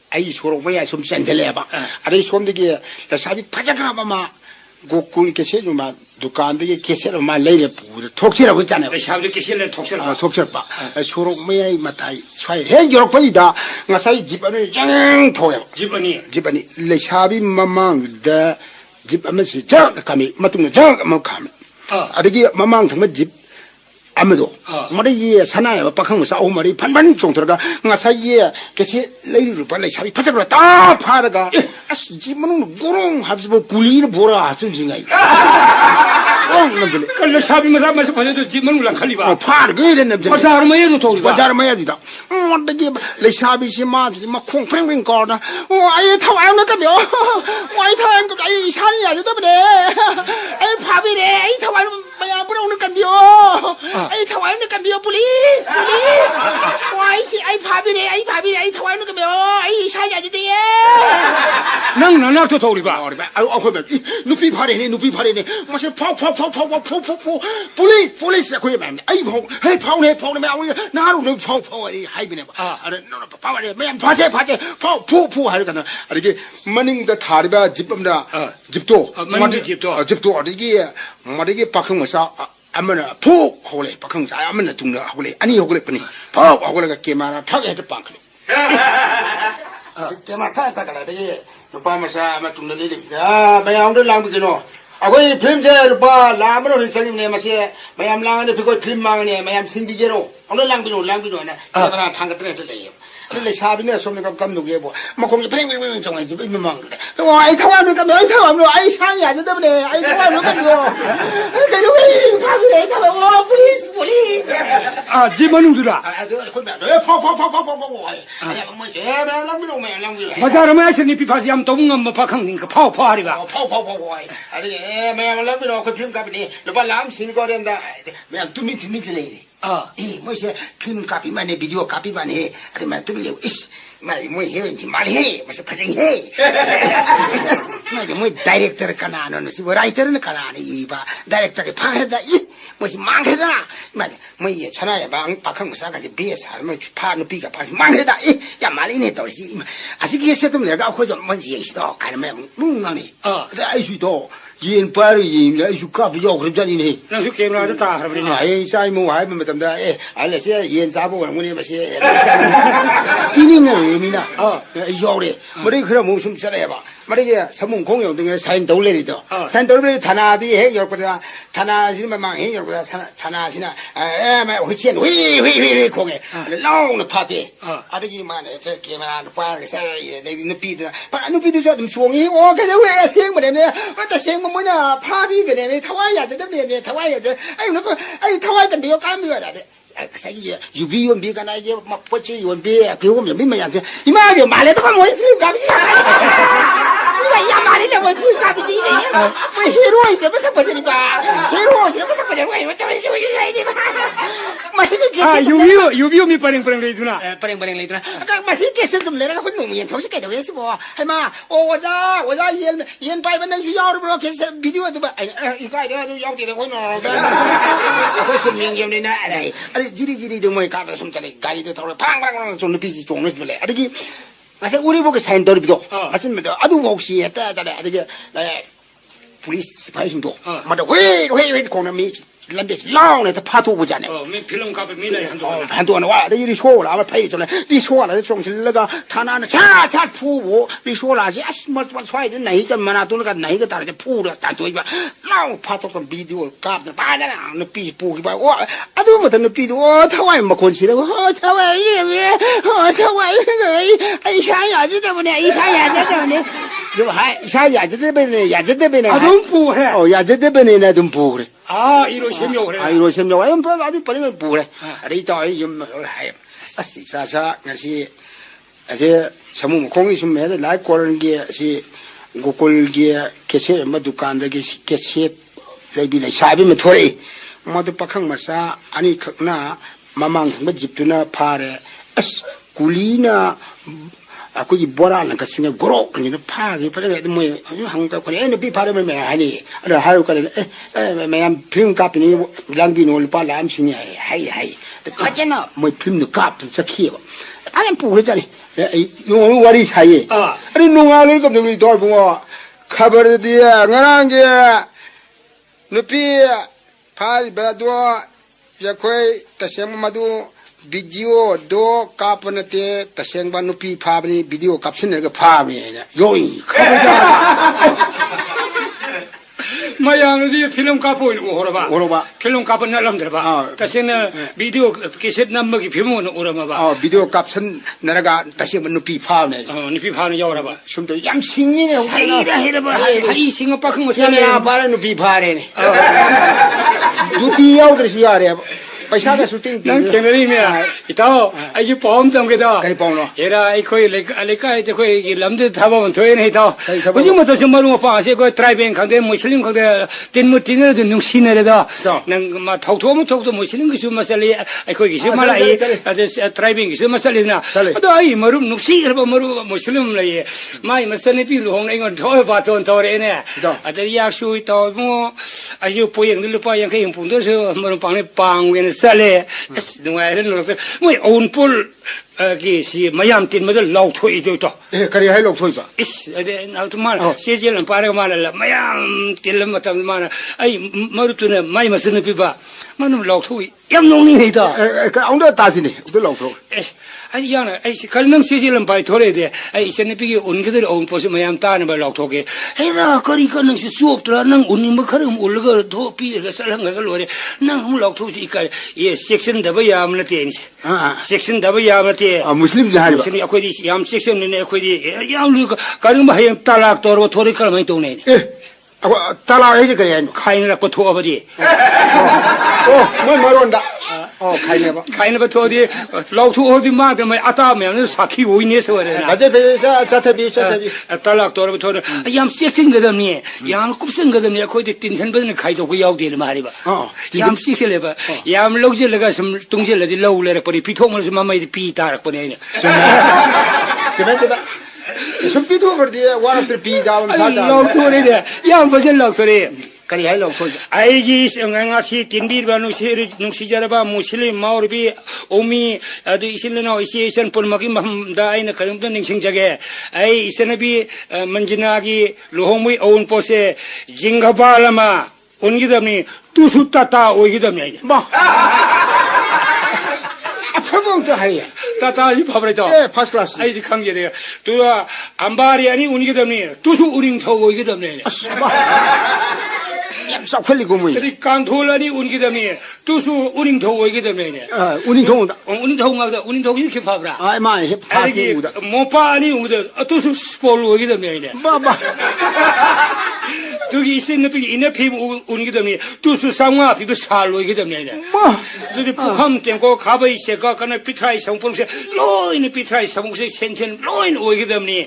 D: 아이 소로 뭐야 좀 센들래봐 아이 som데게 사비 파자가마마 고글 계세요마 두칸데 계세요 마 레이레 부르 톡시라고 있잖아요.
C: 샤브리 계실래 톡실.
D: 속설봐 소로 뭐야 마타이 swai 해 여러분이다 nga사이 집안을 짱 토요.
C: 집안이
D: 레샤비 마망다 집 아면서 저 감이 맞둥 저 감이 아들이 마망 정말 집 아무도 머리 사나에 박한 거 싸우 머리 반반 좀 들어가 nga사이에 계시 레이를 빨리 샤비 파자로 딱 파라가 집은 고롱 합서 굴리를 보라 진진가
C: kallo shabi masa masa paje jiman ulan khaliba
D: 파르 그래 냄새
C: bazar ma yedo tori ba
D: 바자르 마야디다 원데 레샤비 시마지 막 콩프링 거다 아이 타와요 나가며 아이 타와요 아이 샤니 아주 때문에 아이 밥이래 아이 타와요 뭐야 부러우는 간비요 아이 타와요 나가며 플리즈 아이씨 아이 밥이래 아이 타와요 나가며 아이 샤니 아주 돼
C: nang na to tori ba
D: 그러면 누피 파래네 마시 파파파파파파파 police 그게 말이야 아이 헤이 파우네 나로 너 파우리 하이비네 봐 아래 너너 파우네 매ям 파제 파푸 하르가나 이게 머닝다 다리바 집범다 집도 집도 어디게 박흥마사 아무나 푸 하고래 박흥사 아무나 둥나 하고래 아니 하고래 뿐이 푸 하고래가 게마나 타게 해도 빵클 게마 타타가라 되게 누파마사 아마 둥나리 매양들 랑비기노 아고이 필름제 루파 라므로 생님네 마시 매양 랑한테 비고 필름 망네 매양 신비제로 오늘 랑비노 나 내가 당가들에 들려요 그래 샤비네 소미가 감독이 뭐 막공이 팽팽팽 정말 집에 민망 아이 타와는 아이 샤니 아주 때문에 아이 타와는 그래 왜 가그래 타와 플리즈
C: jiman udura
D: 파파파파파파 아야 뭐 랑비노
C: bazar ma yasni pi phasi am tong ngam pa khang ning ka phao phari ba
D: 파파파파 아니 매양 랑비노 그 필름 값이니 루파 람 신거랜다 매양 두미 레이리 이 뭐시 필름 값이만 해 비디오 값이만 해 그러면 들려 이씨 말이 뭐 해왠지 말해 무슨 파생해 말이 뭐 다이렉터 가나는 시 라이터는 가나니 이봐 다이렉터가 파해다 이 뭐지 망해다 말이 뭐이 천하에 박한 거 사가지 비에서 뭐 파는 비가 파시 망해다 이야 말이네 또시 아시기에 세도 내가 거저 뭔지 얘기도 가면 뭉망이 아이수도 yin paru yin la isu ka biyo khribjani ne
C: nang su kemra da ta harabri ne
D: ai sai mu hai ma tamda ale se yin sa bo ngune ba se ini ne mina yo le mari khra mu sum chare ba mari ge samun 공용 등에 사인 돌레리도 사인 돌레리 타나디 해 열거다 타나 지금 막 해 열거다 타나 지나 에마 회chen 휘 공에 long 파티 아르기 만에 저 게마나 빠르게 사이 내 눈빛도 눈빛도 좀 수용이 그래 왜 생물에네 왔다 생물 뭐냐 파티 그래 타와야 되는데 타와야 돼 아이 타와야 돼 몇 감이가 돼 사기 유비 원비가 나 이제 막 뻗지 원비 그거 좀 민망해 이 말이 말해도 뭐 있을 감이 야 말이래 뭐 불값이지 뭐 히로이지 무슨 거지니까 히로이지 무슨 거지 왜 어쩌면 지금 이래 맛있게
C: 유비오 미 빠링 레이드나
D: 빠링 레이드나 아까 맛있게 좀 내가 그 놈이 정식게 되고 있어 뭐 할마 오자 연 파이번 능 주야로 그렇게 비디오도 봐 이거 내가 양띠래 오늘 그래서 명경이나 아니 지리지리 좀 뭐에 가서 숨자리 가이도 타고 팡팡 좀 비지 좀 넣을래 아니 마치 우리 보고 사인 더비도 맞습니다. 아주 혹시 했다잖아요. 아주 police 파이팅도 맞아 왜 공남이 람베 라운에서 파도 보잖아요.
C: 미 필름 값을 미나이
D: 한동안 와. 내 이리 쇼라 아마 파이 있잖아. 이 쇼라 좀 실러가 타나는 차 푸고 이 쇼라지 아씨 뭐 swai 나이가 많아 돈가 나이가 다르게 푸려 다 도이봐. 라운 파도 좀 비디오 값을 빠잖아. 너 비푸기 봐. 와 아주 못한 비디오 타와이 뭐 건시라고 타와이 타와이 이 샤야지 때문에 이 샤야지 때문에 저 하이 샤야지 때문에 야지 때문에
C: 좀 부해
D: 야지 때문에 나 좀 부고 그래
C: 이로 semyo 그래
D: 이로 semyo 아유 아주 버리면 부고 그래 아리 또 좀 하이 사사 ngasi 아제 사무 공이 좀 해도 날 거는 게시 고골게 계세 뭐 두칸다게 계세 레비네 샤비면 토리 모두 박항 마사 아니 극나 마망 뭐 집두나 파래 굴리나 아그 보라는 그 중에 고로 그냥 파기 파게 뭐 한가 그래 너 비파르면 매 아니 알아 하루 거래 매ям 필름 카피니 랑기노 올파 암시니 하이 가잖아 뭐 필름 카피 sakhi 아니 부르자니 요 와리 사이 아니 농아를 겁는 더 보고 카버디야 나랑게 너피 팔바도 야코이 타셈마도 비디오 도 카프나테 타셈바 누피 파브니 비디오 캡션을 파브니 요이
C: 마야는 필름 카포 오라바
D: 오라바
C: 필름 카포 날람들바 다시는 비디오 캐셋 남먹이 비모는 오라마바
D: 비디오 캡션 나라가 타셈바 누피 파브니
C: 니피 파는 여라바
D: 숨도 얌 싱이네
C: 하이라 해라바 하이 싱어 빠큰 거
D: 야 바라 누피 파레네 두티 야우드시 야레 पैसा शूटिंग
C: नंग केनरी में इताओ आई पौम तमगेदा
D: कई पौनो
C: era I कोई लेका ते कोई लमदे थाबा थोय नहीं था बुझि मत समरु पासे कोई ट्राइबें खंदे मुस्लिम खंदे तीन मुटिने द नुसिने रेदा नंग मा थौथो म थौथो मुस्लिम किसु मसले आई कोई किसु मला आई ट्राइबें किसु मसले ना अदो आई मरु नुसि रब मरु मुस्लिम लई माई मसने पि लोंग आई गन थोय बातोन तोरे ने अद यासु तो मो आई पोयंग लुपा yang kai pung de so मरु पाने पांग when sale dungai ren lo moi own pul ki si mayam tin madal law thoi de to
D: kari hai lok thoi ba
C: is ade na to mal se jel pa ra mal la mayam tin lam tam mana ai marutu ne mai masin pi ba manum law thoi yam nong ni da
D: ka ong da ta si ni de lok thoi
C: ai yana ai kal nang se jel pa thore de ai sen pi ki un ge de own pos mayam ta ne ba law thoge ai ra kari ka nang si suop tra nang un ma kharum ul ga tho pi ga salang ga lo re nang hum law thoi ji ka ye section da ba yam na te section da ba yam na te
D: मुस्लिम जहारी
C: मुस्लिम अखोदी याम सेक्शन ने अखोदी याम लु करिम भाई तलाक तोर थोरै कलमै तौने
D: ए अब तलाक है जे करिया
C: खाइन र को थोबदी
D: ओ मैं मरोंदा ओ खाइन
C: बा थोदी लौथु होदी मा त मै आता मे न साखी होइने सरे ना
D: अझै बेसा सथबी
C: तलाक तोर थोर याम सेक्शन गदम नि याम कुपसन गदम नि अखोदी टेंशन बन खाइ तो को याउ दे मारिबा याम सेक्शन लेबा याम लौजे लगा सम तुंजे लदि लौ लेर परि पिथों म मा मै पि तारक पने
D: चबा sum pitu berdi one of the p down sada
C: lok thore de yam bajen lok thore
D: kari hai lok thoi
C: ai gi nganga si tinbir ba nu si jaraba muslim maurbi omi adu isin no isian pun magi da aina karim to ningsing jage ai isanabi manjina gi lohongmui own pose jingabalama ongi damni tu sutata ogi damni
D: ba afabong to hai
C: tata ji phabre to
D: first class
C: ai di khang je de tu ambari ani ungi damni tu su uring tho ogi damni
D: yam sa khali ko mui
C: ri kan tholani ungi damni tu su uring tho ogi damni ne
D: uning thong da
C: uning thong ga uning thong ki phabra
D: ai mai he pha ki u da
C: mopa ani ungi da tu su spol ogi damni ne
D: ba
C: tu gi sin ne pi ine phi ungi damni tu su samga phi ba sa lo ogi damni ne
D: ba
C: tu di pukham tem ko khabai se ka kana pithai sampul se loin pithai samuk se chen loin ogi damni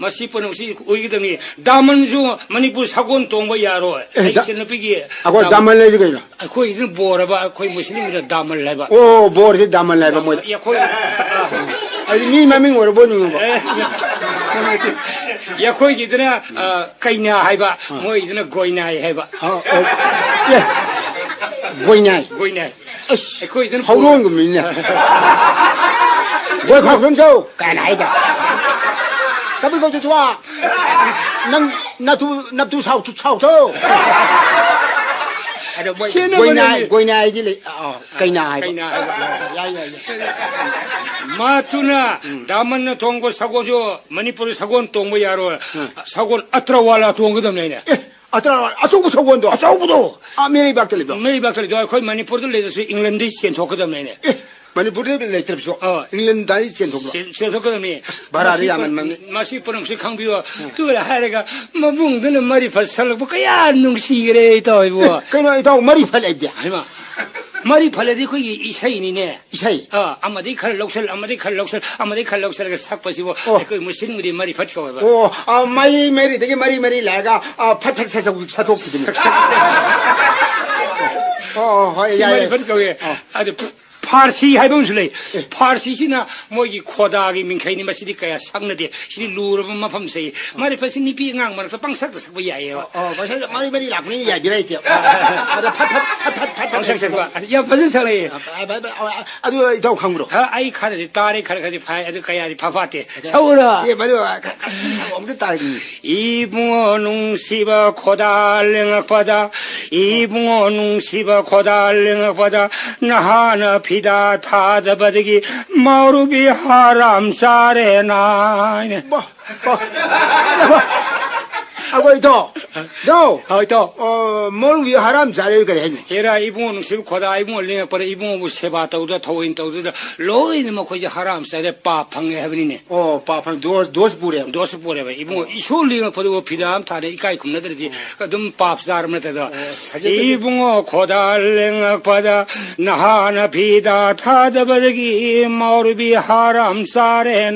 C: masi pon si ogi damni daman ju manipur sagon tong ba yaro ai sin ne pi gi
D: ako daman le gi na
C: khoi ni bora ba khoi muslim da daman lai ba
D: o bor ji daman lai ba mo
C: ya khoi
D: ai ni ma ming wor bo ni ba
C: ya khoi gi dana kaina hai ba moi dana goina hai ba
D: goinai
C: ai khoi dana
D: hau long mi ne goi khok dun chou kai nai da ta bi go chu chua nang na tu sao chou ada goinai di le kai nai ya
C: matuna daman na tonggo sago jo manipur sagon tongbo yaro sagon atra wala tonggo dam ne
D: atra asobu sagon도
C: asobudo
D: meri bakli
C: do khoi manipur de le england di chen thok dam ne
D: manipur de le trip so england dai chen thok
C: dam ne
D: barari yaman
C: masi ponam si khang biwa tu la harega mabung de mari fasal bu kaya nung si re to bo
D: kai no ito mari phal ai dia
C: ma mari phal di khoi isai ni ne
D: isai
C: amadi khal loksal ga sak pasi bo koi muslim di mari phat ko ba
D: o mai meri de mari laga phat sa thok ki oh
C: mari phat ko ye ade 파르시 하이범 술래 파르시시나 뭐이 코다기 민카이니 마시리 그야 상나데 시리 루르범 마팜세 마리 파시니 비앙 말서 빵삭도 삭고 야예요
D: 벌써 말이 라군이 야기라 있죠. 팥
C: 빵삭삭고 야 무슨 소리
D: 아주 더 강으로.
C: 아이 카르디 딸이 카르디 파이 아주 가야지 파파테 서울아
D: 예, 맞아. 엄청 딸기.
C: 이붕어 농시바 코달랭악바다 이붕어 농시바 코달랭악바다 나하나 피다 타자바득이 마루비 하람사레나
D: 하고 있어. 너,
C: 또
D: 뭘 위해 하람 잘해 그래.
C: 에라 이붕어 농시바 코다 이붕어 랭악바다 이붕어 무세바 떠우다 토인 떠우다 로이니 뭐 거지 하람사레 빠팡에 해버리네
D: 빠판 도스 부려.
C: 도스 보래봐 이붕어 이솔링을 보고 비담 타네 이까이 겁나들지 그좀 밥사람을 때다 이붕어 고달랭악바다 나하나 비다 타다버기 마루비 하람사레나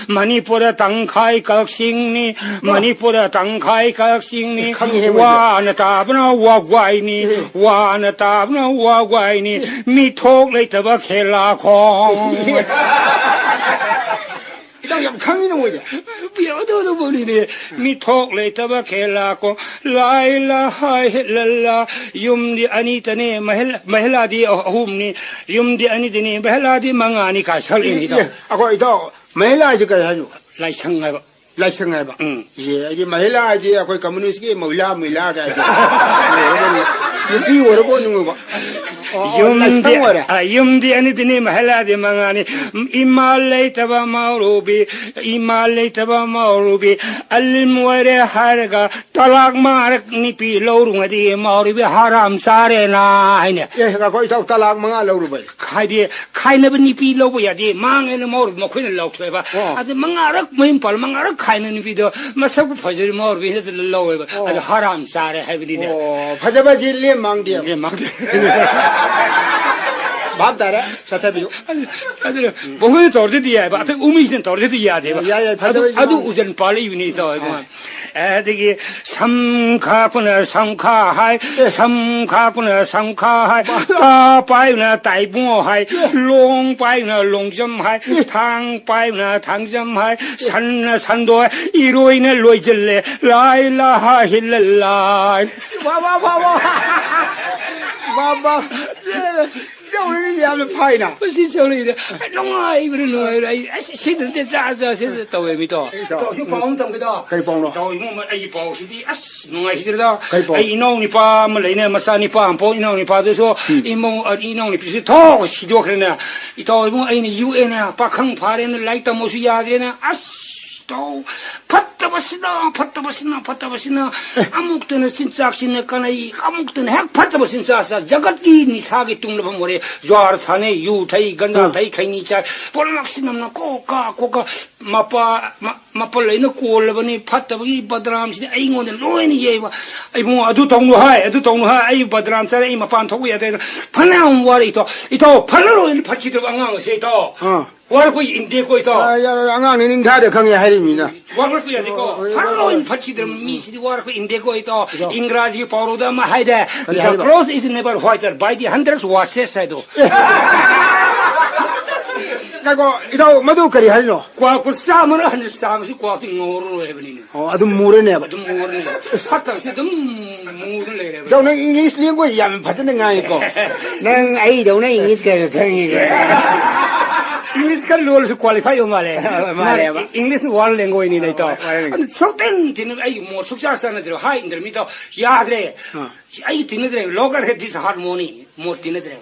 C: 마니포라 땅카이 각싱니 마니포라 땅카이 각싱니 와나 타브나 와과이니 와나 타브나 와과이니 미톡 레이터바 켈라콩
D: 이따 좀 강이는 뭐야?
C: 비어도 버리네 미톡 레이터바 켈라콩 라일라 하일랄라 юм디 아니타네 마헬라디 어훔니 юм디 아니드니 마헬라디 망아니 가설입니다
D: 하고 있어. महिला जी कहे जो
C: 라이상하바
D: लाइसेंस है बा ये महिला जी कोई कम्युनिस्ट की महिला का ये भी और को नहीं बा
C: юм디 아니드니 마헬라디 망아니 이말레이타바 마우루비 알무레 하르가 탈락 마르니 필로룽아디 마우루비 하람사레나 하이네
D: ये का कोई तो तलाक मंगा लो रुपए
C: खाइदे खाइनबनि पिलोबयादि मांगेन माउरुब मखोइन लाउथ्रेबा आदि मंगारक महिम पल मंगारक खाइननि पिदो मसक फजरि माउरुब हिद लौवेबा आदि हराम सारे हैबिदिने
D: फजबा जिले मांग दिया
C: ये मांगदे
D: बाप दारा सतबियो
C: 아주 봉을 torde디야 봐. 앞에 우미신 torde디야 돼 봐. 아주 우전 빨리 유니 더. 애들이 삼카구나 삼카하이 따바이나 따이붕어하이 롱바이나 롱점하이 탕바이나 탕점하이 산도 이로인에 로이질레 라일라하 힐랄라
D: बाबा 저리 야를 파이나
C: 무슨 소리야? 농아 이거는 농아 시든데 자자 시든 또 왜미도 저시 봉통 그다
D: 그래 봉로
C: 저 이거 뭐 아이 보시디 아스 농아 히들다 아이 이놈이 파 뭐래네 마사니 파 안보 이놈이 파도서 이몽 이놈이 비시 더 시도 그러네 이또 이거 아이니 유엔에 파캉 파레는 라이터 모시야 되네 아스 또 팟다버시나 아무 때는 진짜 신내 까나이 아무 때는 핵 팟다버신 사사 저것이 니 사기 뚱르범 모래 조아르 산에 유타이 간다 타이 카이니차 볼락시나 꼬까 마빨레는 꼬르버니 팟다버기 바드람시 아이고네 로에니 예바 아이고 아두 동로하이 아이 바드람 차레 이 마판 토고야 돼 파나움 와리 또 팔로로 파치도 방앙 세도 와르고 인데고 또
D: 안강이 닝다데 강에 하림이나
C: 와르고 야지고 팔로인 파치들 미시디 와르고 인데고 또 잉그라지 파로다 마하이데 the cross is never whiter by the hundreds was said
D: 가고 이도 모두 그리 할노
C: 과고 싸면 한 싸면이 과도 노로 해버리네
D: 아주 모르네
C: 아주 모르네 사탕시 좀 모르네 그래
D: 저는 잉글리시 링고 야면 받는 거 아니고 난 아이도는 잉글리시 강이
C: English kan lol su qualify o male English wal language ni to and so then tin ai mo suksa sana dro hai indar mi to yaad re ai tin dre local head this harmony mo tin dre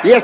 D: yes